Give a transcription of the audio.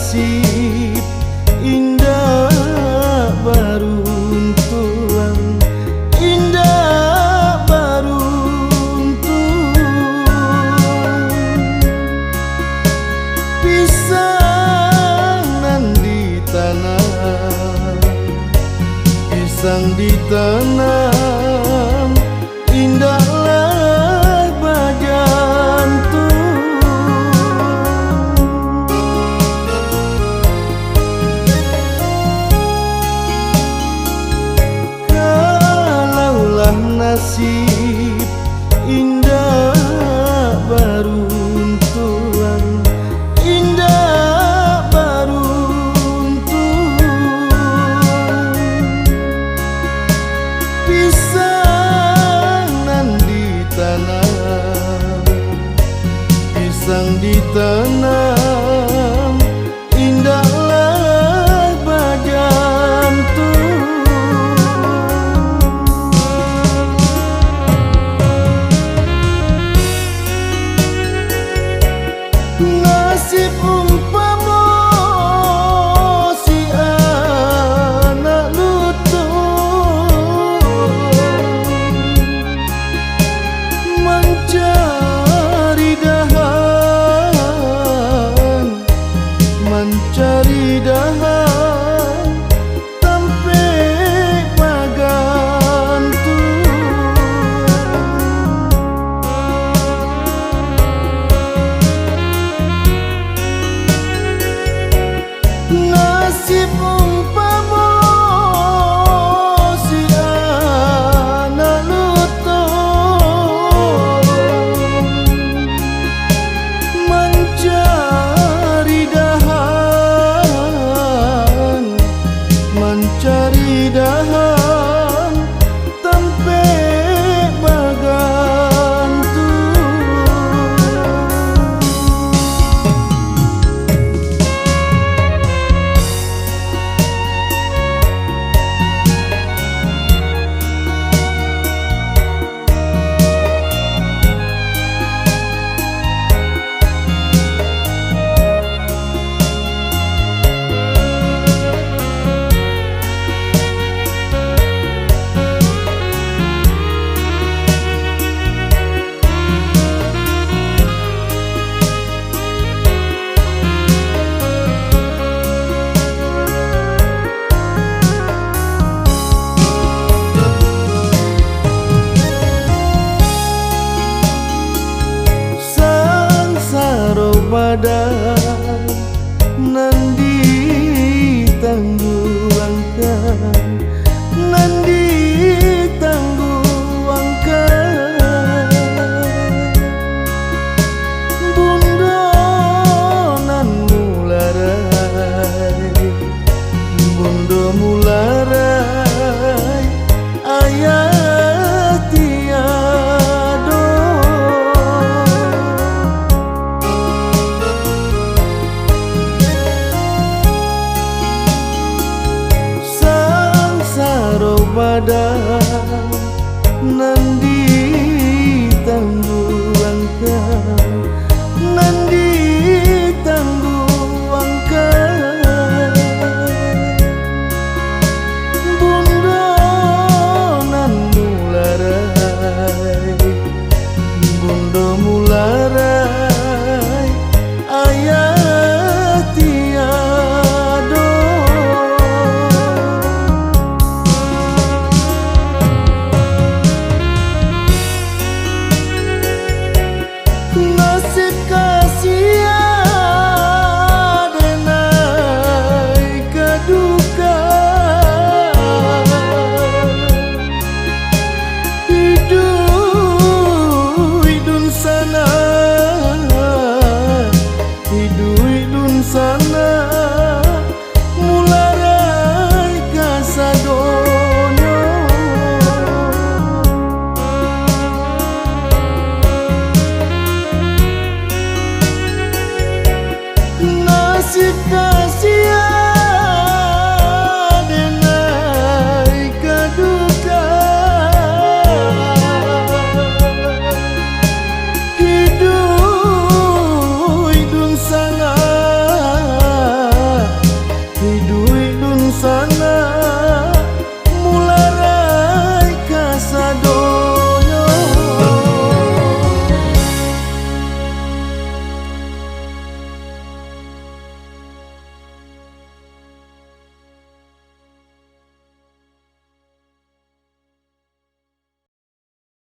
nasib indah baruntulan, indah baruntulan. Pisanan di tanah, pisang ditanam, indahlah bajantung. Kalaulah nasib indah baruntulan, indah baruntulan. Pisanan ditanam, pisang ditanam, indahlah bajantung. Nasib umpama si anak lutut mencari dahan, mencari dahan tampe pagantung. Nasib umpama si anak lutut mencari dahan, mencari dahan tampe bagantung. Badan nandi tangguangkan, nandi tangguangkan. Bunda nan mularai, bunda mularai ayah tiado. Badan nandi tangguangkan, nandi tangguangkan. Bunda nan mularai, bunda mularai ayah tiado. Nasib kasihan denai keduka, hidun sana, hidun sana mularai kasadonyo. Nasib